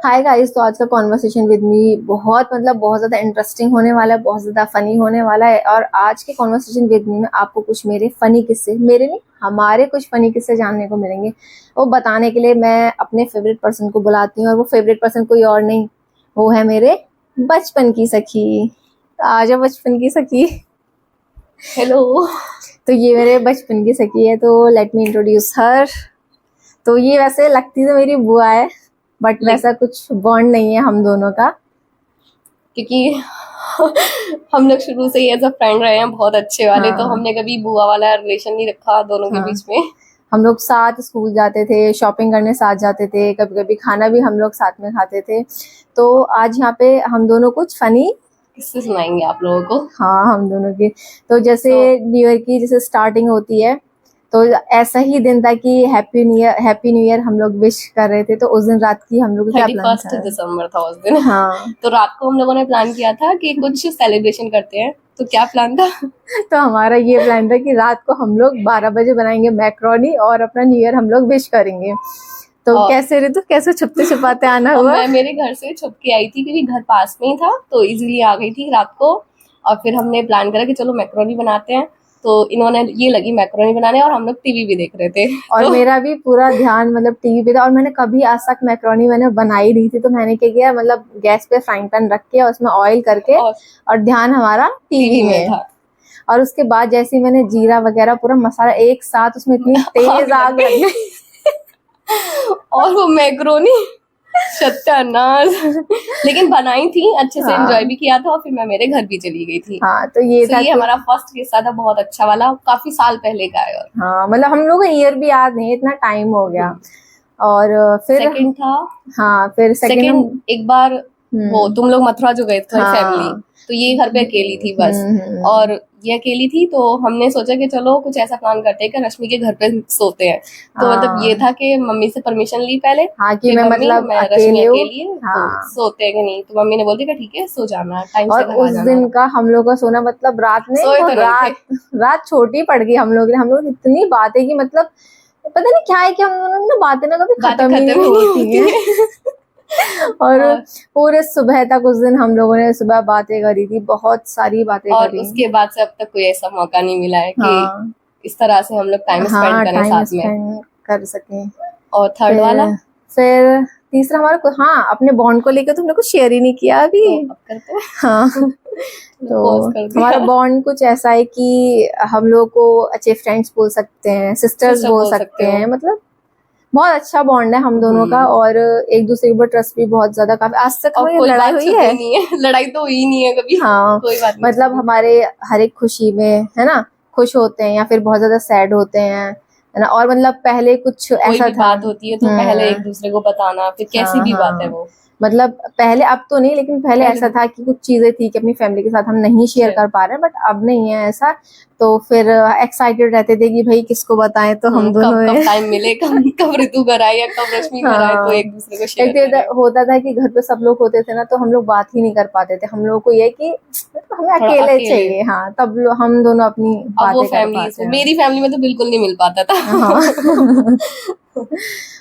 Hi guys, तो आज का कॉन्वर्सेशन विद मी बहुत ज़्यादा इंटरेस्टिंग होने वाला है, बहुत ज़्यादा फनी होने वाला है। और आज के कॉन्वर्सेशन विद मी में आपको कुछ मेरे फनी किस्से, मेरे नहीं हमारे कुछ फनी किस्से जानने को मिलेंगे। वो बताने के लिए मैं अपने फेवरेट पर्सन को बुलाती हूँ, और वो फेवरेट पर्सन कोई और नहीं, वो है मेरे बचपन की सखी। आजा बचपन की सखी। हेलो। तो ये मेरे बचपन की सखी है, तो लेट मी इंट्रोड्यूस हर। तो ये वैसे लगती तो मेरी बुआ है, बट वैसा कुछ बॉन्ड नहीं है हम दोनों का। क्योंकि हम लोग शुरू से ही एज अ फ्रेंड रहे हैं, बहुत अच्छे वाले। तो हाँ हमने कभी बुआ वाला रिलेशन नहीं रखा दोनों के हाँ, बीच में। हम लोग साथ स्कूल जाते थे, शॉपिंग करने साथ जाते थे, कभी कभी खाना भी हम लोग साथ में खाते थे। तो आज यहाँ पे हम दोनों कुछ फनी, किससे सुनाएंगे आप लोगों को? हाँ हम दोनों की। तो जैसे न्यू ईयर की जैसे स्टार्टिंग होती है, तो ऐसा ही दिन था कि हैप्पी न्यू ईयर हम लोग विश कर रहे थे। तो उस दिन रात की हम लोग का क्या प्लान 31 था? दिसंबर था उस दिन। हाँ, तो रात को हम लोगों ने प्लान किया था कि कुछ सेलिब्रेशन करते हैं। तो क्या प्लान था? तो हमारा ये प्लान था कि रात को हम लोग 12 बजे बनाएंगे मैक्रोनी और अपना न्यू ईयर हम लोग विश करेंगे। तो और कैसे ऋतु, कैसे छुपते छुपाते आना और हुआ? मैं मेरे घर से छुप के आई थी क्योंकि घर पास में ही था, तो इजीली आ गई थी रात को। और फिर हमने प्लान करा कि चलो मैक्रोनी बनाते हैं। तो इन्होंने ये लगी मैक्रोनी बनाने, और हम लोग टीवी भी देख रहे थे। और तो मेरा भी पूरा ध्यान मतलब टीवी पे था, और मैंने कभी आज तक मैक्रोनी मैंने बनाई नहीं थी। तो मैंने क्या किया, मतलब गैस पे फ्राइंग पैन रख के और उसमें ऑयल करके, और और ध्यान हमारा टीवी टीवी में में। था। और उसके बाद जैसे ही मैंने जीरा वगैरह पूरा मसाला एक साथ, उसमें इतनी आग तेज लग आग लग गई। गई। और वो मैक्रोनी सत्यानाश। लेकिन बनाई थी अच्छे से, हाँ एंजॉय भी किया था, और फिर मैं मेरे घर भी चली गई थी। हाँ, तो ये तो था ये कुछ। हमारा फर्स्ट किस्सा था, बहुत अच्छा वाला, काफी साल पहले का है। और हाँ मतलब हम लोग को ईयर भी याद नहीं, इतना टाइम हो गया। और फिर सेकंड था। हाँ, फिर सेकंड हम। सेकंड एक बार वो तुम लोग मथुरा जो गए थे फैमिली, हाँ। तो ये घर पे अकेली थी बस। और ये अकेली थी, तो हमने सोचा कि चलो कुछ ऐसा प्लान करते हैं कि रश्मि के घर पे सोते हैं। तो मतलब ये हाँ था कि मम्मी से परमिशन ली पहले हाँ, कि कि मैं मम्मी, मतलब मैं रश्मि अकेले हूँ। अकेली है तो हाँ, सोते हैं कि नहीं। तो मम्मी ने बोल दिया कि ठीक है, सो जाना, टाइम और से घर आ उस जाना। दिन का हम लोग का सोना मतलब रात में, सोए वो तो नहीं थे। रात छोटी पड़ गई हम लोग ने। हम लोग इतनी बातें की, मतलब पता नहीं क्या है कि हम दोनों की ना बातें ना कभी बातें खत्म ही खत्म नहीं ही नहीं होती होती हैं। है। और और पूरे सुबह तक उस दिन हम लोगों ने सुबह बातें करी थी, बहुत सारी बातें और करी। उसके बाद से अब तक कोई ऐसा मौका नहीं मिला है कि हाँ इस तरह से हम लोग टाइम स्पेंड हाँ, करें टाइम साथ में। स्पेंड कर सकें। और थर्ड वाला फिर तीसरा हमारा हाँ, अपने बॉन्ड को लेकर तुमने कुछ शेयर ही नहीं किया अभी। तो अब करते हैं। हाँ। थोड़ा तो पॉज कर हमारा दिया। बॉन्ड कुछ ऐसा है कि हम लोग को अच्छे फ्रेंड्स बोल सकते हैं, सिस्टर्स सिस्टर बोल बोल सकते सकते हो। हैं, मतलब बहुत अच्छा बॉन्ड है हम दोनों का। और एक दूसरे के ऊपर ट्रस्ट भी बहुत ज्यादा, काफी आज तक और हमारी कोई लड़ाई बात हुई छुपी है। नहीं है। लड़ाई तो हुई नहीं है कभी। हाँ, कोई बात नहीं मतलब छुपी। हमारे हर एक खुशी में है ना, खुश होते हैं या फिर बहुत ज्यादा सैड होते हैं, है ना। और मतलब पहले कुछ कोई ऐसा भी था। बात होती है तो पहले एक दूसरे को बताना, फिर कैसी हाँ भी बात है हाँ, वो। मतलब पहले, अब तो नहीं, लेकिन पहले पहले ऐसा था कि कुछ चीजें थी कि अपनी फैमिली के साथ हम नहीं शेयर कर पा रहे हैं, बट अब नहीं है ऐसा। तो फिर एक्साइटेड रहते थे कि भाई किसको बताएं, तो हम दोनों कब कब में। टाइम मिले, कब कब ऋतु घर आए या कब रश्मि घर आए, तो हाँ, एक दूसरे को एक शेयर तो करें। होता था कि घर पे सब लोग होते थे ना, तो हम लोग बात ही नहीं कर पाते थे। हम लोग को ये कि हमें थोड़ा अकेले अकेले। चाहिए, हाँ, तब हम दोनों अपनी अब वो बातें कर फैमिली, पाते हैं। मेरी फैमिली में तो बिल्कुल नहीं मिल पाता था। हाँ।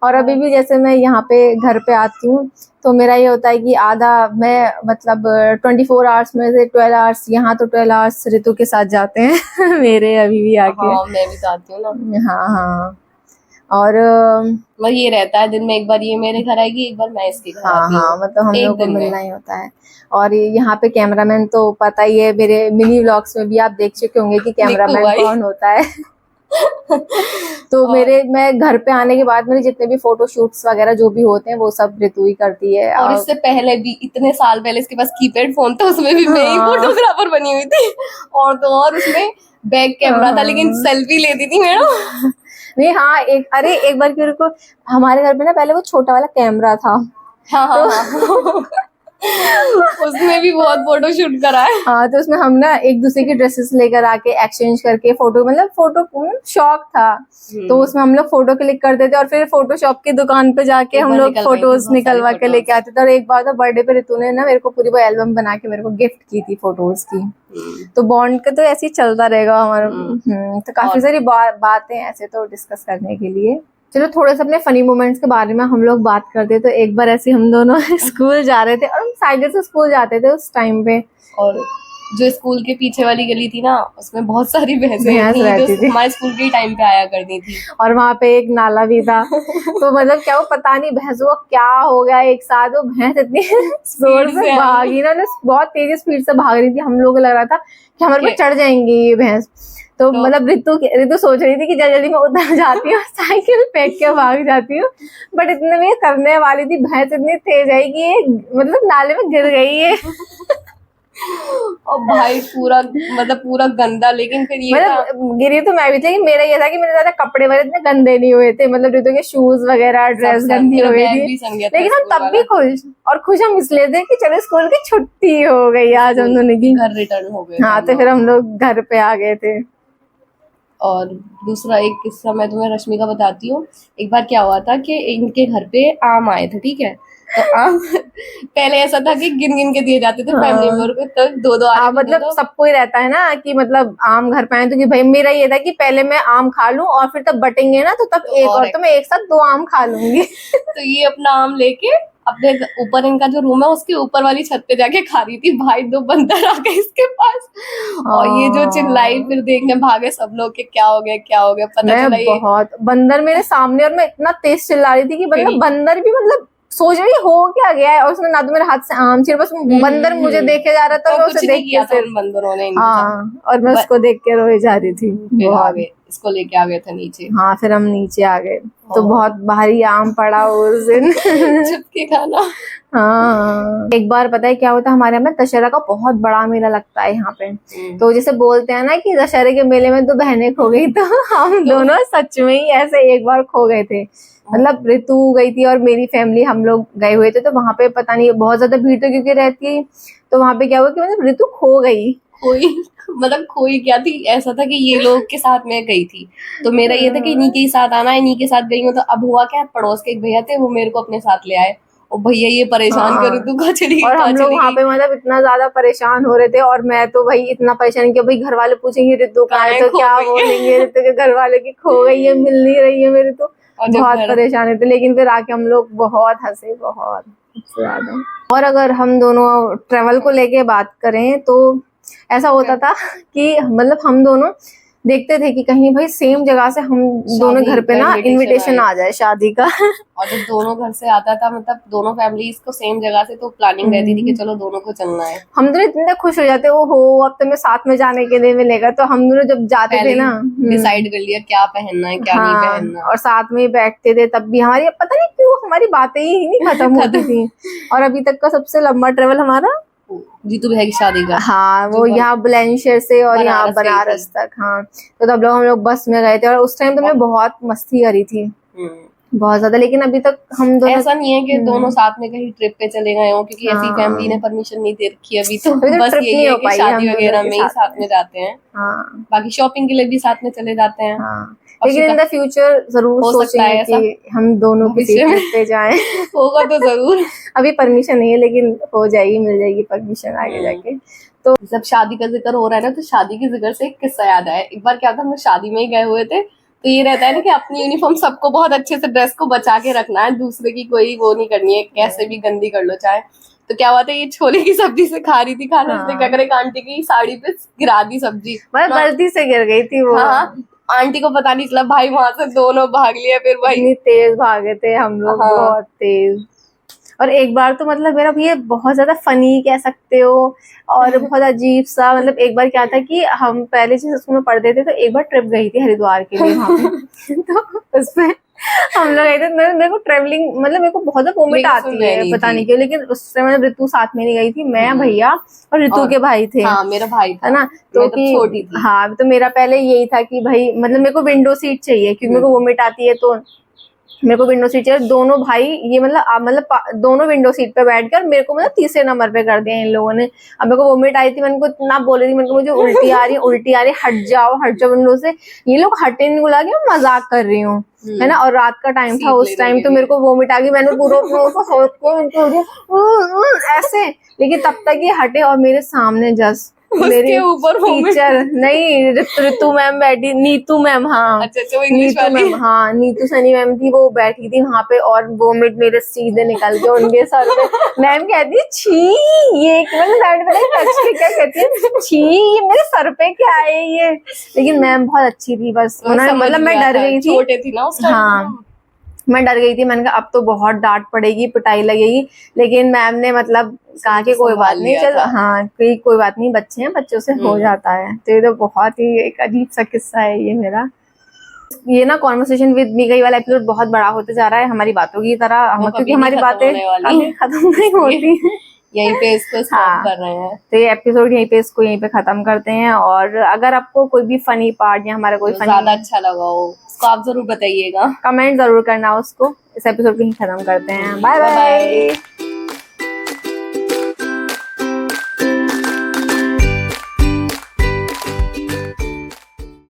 और अभी भी जैसे मैं यहाँ पे घर पे आती हूँ, तो मेरा ये होता है कि आधा मैं मतलब 24 आवर्स में से 12 आवर्स यहाँ, तो 12 आवर्स ऋतु के साथ जाते हैं मेरे अभी भी आके। हाँ, मैं भी चाहती हूँ ना। हाँ हाँ। और मतलब ये रहता है, दिन में एक बार ये मेरे घर आएगी, एक बार मैं इसके घर हाँ आती हाँ, हूँ, मतलब हम एक लोग को दिन में। मिलना ही होता है। और यहाँ पे कैमरामैन तो पता ही है, मेरे मिनी व्लॉग्स में भी आप देख चुके होंगे कि निक्कू कैमरामैन भाई। कौन होता है। तो और मैं घर पे आने के बाद मेरे जितने भी फोटो शूट्स वगैरह जो भी होते हैं, वो सब ऋतु ही करती है। और इससे पहले भी इतने साल पहले इसके पास कीपैड फोन था, उसमें भी मैं ही हाँ फोटोग्राफर बनी हुई थी। और तो और उसमें बैक कैमरा था, लेकिन हाँ, सेल्फी लेती थी मैडम। नहीं हाँ, एक बार की को हमारे घर पे ना पहले वो छोटा वाला कैमरा था। हाँ हाँ तो हाँ। उसमें भी बहुत फोटो शूट करा है। हाँ, तो उसमें हम ना एक दूसरे की ड्रेसेस लेकर आके एक्सचेंज करके फोटो, मतलब फोटो शौक था। तो उसमें हम लोग फोटो क्लिक करते थे, और फिर फोटोशॉप की दुकान पे जाके एक हम बार लोग निकल गई थी फोटोज बहुत सारी निकलवा के लेके फोटोज। आते थे। और एक बार तो बर्थडे पे ऋतु ने ना मेरे को पूरी वो एल्बम बना के मेरे को गिफ्ट की थी फोटोज की। तो बॉन्ड का तो ऐसे ही चलता रहेगा हमारा। तो काफी और सारी बातें ऐसे तो डिस्कस करने के लिए। चलो थोड़े से अपने फनी मोमेंट्स के बारे में हम लोग बात करते। तो एक बार ऐसे हम दोनों स्कूल जा रहे थे और हम साइकिल से स्कूल जाते थे उस टाइम पे। और जो स्कूल के पीछे वाली गली थी ना, उसमें बहुत सारी भैंसें भैंस थी रहती जो थी। हमारे स्कूल के टाइम पे आया करती थी। और वहां पे एक नाला भी था। तो मतलब क्या वो पता नहीं भैंसों को क्या हो गया एक साथ, वो भैंस इतनी जोर से से आई। भागी ना, बहुत तेज स्पीड से भाग रही थी। हम लोगों को लग रहा था कि हमारे पे चढ़ जाएंगी ये भैंस। तो मतलब रितु सोच रही थी कि जल्दी जल्दी मैं उतर जाती हूँ, साइकिल फेंक के भाग जाती हूँ। बट इतने में ये करने वाली थी, भैंस इतनी तेज आई कि ये मतलब नाले में गिर गई है। और भाई पूरा गंदा। लेकिन फिर ये था, मतलब गिरी तो मैं भी थी, लेकिन मेरा ये था कि मेरे ज्यादा कपड़े वगैरह इतने गंदे नहीं हुए थे। मतलब रितु के शूज वगैरह ड्रेस सब गंदी मेरा हो गई बैग थी, भी सन गया था लेकिन हम स्कूल तब भी वाला। खुश। और खुश हम इसलिए थे कि चलो स्कूल की छुट्टी हो गई आज हम दोनों की। घर रिटर्न हो गए हाँ, तो फिर हम लोग घर पे आ गए थे। और दूसरा एक किस्सा मैं तुम्हें रश्मि का बताती हूँ। एक बार क्या हुआ था कि इनके घर पे आम आए थे, ठीक है। तो आम पहले ऐसा था कि गिन गिन के दिए जाते थे फैमिली मेंबर को, तो दो दो हाँ, आने को मतलब सबको ही रहता है ना कि मतलब आम घर पे आए तो कि भाई मेरा ये था कि पहले मैं आम खा लूं और फिर तब बटेंगे ना तो तब एक और तो मैं एक साथ 2 आम खा लूंगी। तो ये अपना आम लेके अपने ऊपर, इनका जो रूम है उसके ऊपर वाली छत पे जाके खा रही थी। भाई 2 बंदर आ गए इसके पास और ये जो चिल्लाई, फिर देखने भागे सब लोग कि क्या हो गया क्या हो गया। पता चला मैं ये बहुत बंदर मेरे सामने, और मैं इतना तेज चिल्ला रही थी कि मतलब बंदर भी मतलब सोच रही हो क्या गया है। और उसने ना तो मेरे हाथ से आम छीन, बस बंदर मुझे देखे जा रहा था, तो मैं कुछ उसे नहीं देख किया के था सिर्फ, उन बंदरों ने इनके साथ। हाँ, और मैं उसको देख के रोई जा रही थी फिर आ बहुत। गए, इसको लेके आ गए थे नीचे। हाँ, फिर हम नीचे आ गए तो बहुत भारी आम पड़ा उस दिन। छुप के खाना। हाँ, एक बार पता है क्या होता है, हमारे यहाँ पे दशहरा का बहुत बड़ा मेला लगता है यहाँ पे। तो जैसे बोलते हैं ना कि दशहरे के मेले में 2 बहनें खो गई, तो हम दोनों सच में ही ऐसे एक बार खो गए थे। मतलब ऋतु गई थी और मेरी फैमिली हम लोग गए हुए थे। तो वहां पे पता नहीं बहुत ज्यादा भीड़ तो क्योंकि रहती है, तो वहां पे क्या हुआ कि मतलब ऋतु खो गई। खोई क्या थी, ऐसा था कि ये लोग के साथ मैं गई थी, तो मेरा ये था कि इन्हीं के ही साथ आना है, इन्हीं के साथ गई हूँ। तो अब हुआ क्या, पड़ोस के एक भैया थे, वो मेरे को अपने साथ ले आए। और भैया ये परेशान कर ऋतु कहाँ चली गई, और कहाँ हम लोग चली वहां गई। पे मतलब इतना ज्यादा परेशान हो रहे थे, और मैं तो भाई इतना परेशान कि भाई घर वाले पूछेंगे ऋतु कहाँ है, तो खो क्या गई है। बोलेंगे ऋतु के घर वाले की खो गई है, मिल नहीं रही है मेरी। तो और जब बहुत परेशान थे, लेकिन फिर आके हम लोग बहुत हंसे, बहुत ज्यादा। और अगर हम दोनों ट्रेवल को लेके बात करें तो ऐसा होता था कि मतलब हम दोनों देखते थे कि कहीं भाई सेम जगह से हम दोनों घर पे ना इनविटेशन आ जाए शादी का। और जब दोनों घर से आता था, मतलब दोनों फैमिलीज को सेम जगह से, तो प्लानिंग रहती थी कि चलो दोनों को चलना है। हम दोनों इतने खुश हो जाते, ओ हो अब तो मैं साथ में जाने के लिए मिलेगा। तो हम दोनों जब जाते थे ना, डिसाइड कर लिया क्या पहनना है क्या नहीं पहनना, और साथ में ही बैठते थे। तब भी हमारी पता नहीं क्यों हमारी बातें ही नहीं खत्म होती थी। और अभी तक का सबसे लंबा ट्रेवल हमारा जीतू भैया की शादी का। हाँ, वो यहाँ बुलंदशहर से और यहाँ बनारस तक। हाँ, तो तब हम लोग बस में गए थे और उस टाइम तो हमने बहुत मस्ती करी थी, बहुत ज्यादा। लेकिन अभी तक हम दोनों, ऐसा नहीं है कि दोनों साथ में कहीं ट्रिप पे चले गए हो, क्योंकि ऐसी फैमिली ने परमिशन नहीं दे रखी अभी तो बस यही है कि शादी वगैरह में ही साथ में जाते हैं। बाकी शॉपिंग के लिए भी साथ में चले जाते हैं। लेकिन इन द फ्यूचर जरूर सोचेंगे कि हम दोनों किसी ट्रिप पे जाएं। होगा तो जरूर। अभी परमिशन नहीं है, लेकिन हो जाएगी, मिल जाएगी परमिशन आगे जाके। तो जब शादी का जिक्र हो रहा है ना, तो शादी के जिक्र से एक किस्सा याद आया। एक बार क्या था, हम लोग शादी में ही गए हुए थे। तो ये रहता है ना कि अपनी यूनिफॉर्म सबको बहुत अच्छे से ड्रेस को बचा के रखना है, दूसरे की कोई वो नहीं करनी है, कैसे भी गंदी कर लो चाहे। तो क्या हुआ था, ये छोले की सब्जी से खा रही थी खाना, इसने क्या करे, आंटी की साड़ी पे गिरा दी सब्जी, मतलब गलती से गिर गई थी वो। हाँ, आंटी को पता नहीं चला, भाई वहां से दोनों भाग लिया। फिर भाई इतनी तेज भागे थे हम लोग, बहुत तेज। और एक बार तो मतलब मेरा ये बहुत ज्यादा फनी कह सकते हो और बहुत अजीब सा, मतलब एक बार क्या था कि हम पहले जिस स्कूल में पढ़ते थे, तो एक बार ट्रिप गई थी हरिद्वार के लिए वहां पे। तो उसमें हम लोग गए थे। मेरे को ट्रेवलिंग मतलब मेरे को बहुत ज्यादा वोमिट आती है, पता नहीं क्यों। लेकिन उस समय मतलब ऋतु साथ में नहीं गई थी, मैं, भैया और ऋतु के भाई थे। हाँ, मेरा भाई था, है ना। तो छोटी थी। हाँ, तो मेरा पहले यही था कि भाई मतलब मेरे को विंडो सीट चाहिए, क्योंकि मेरे को वोमिट आती है, तो मेरे को विंडो सीट चाहिए। दोनों भाई ये मतलब दोनों विंडो सीट पे बैठ कर मेरे को मतलब तीसरे नंबर पे कर दिया इन लोगों ने। अब मेरे को वोमिट आई थी, मैंने को इतना बोली थी, मैंने को मुझे उल्टी आ रही, हट जाओ विंडो से। ये लोग हटे नहीं, बुला के मजाक कर रही हूँ, है ना। और रात का टाइम था उस टाइम, तो मेरे को वोमिट आ गई। मैंने पूरा ऐसे, लेकिन तब तक ये हटे और मेरे सामने जस्ट उसके ऊपर वो टीचर नहीं, ऋतु मैम बैठी, नीतू मैम, हाँ अच्छा अच्छा, वो इंग्लिश नीतू वाली। मैम, हाँ नीतू सनी मैम थी, वो बैठी थी वहां पे और वोमिट मेरे सीधे निकल के उनके सर पे। मैम कहती है छी, ये मैंने साइड पे टच के क्या कहती है, छी ये मेरे सर पे क्या है ये। लेकिन मैम बहुत अच्छी थी, बस उन्होंने समझ मतलब मैं लिया डर था, गई थी, छोटे थी ना उस टाइम। हाँ मैं डर गई थी, मैंने कहा अब तो बहुत डांट पड़ेगी, पिटाई लगेगी, लेकिन मैम ने मतलब कहा कि कोई बात संभाल नहीं, लिया चल था। हाँ कोई बात नहीं, बच्चे हैं, बच्चों से हो जाता है। तो ये तो बहुत ही एक अजीब सा किस्सा है ये मेरा। ये ना कॉन्वर्सेशन विद मी का ये वाला एपिसोड बहुत बड़ा होते जा रहा है हमारी बातों की तरह, वो क्योंकि कभी नहीं हमारी खत्म बातें होने वाली। कभी खत्म नहीं होती हैं। यहीं पे इसको स्टॉप हाँ। कर रहे हैं। तो ये एपिसोड यहीं पे, इसको यहीं पे खत्म करते हैं। और अगर आपको कोई भी फनी पार्ट या हमारा कोई जो ज्यादा अच्छा लगा हो उसको आप जरूर बताइएगा। कमेंट जरूर करना उसको। इस एपिसोड को ही खत्म करते हैं। Bye bye bye. बाय।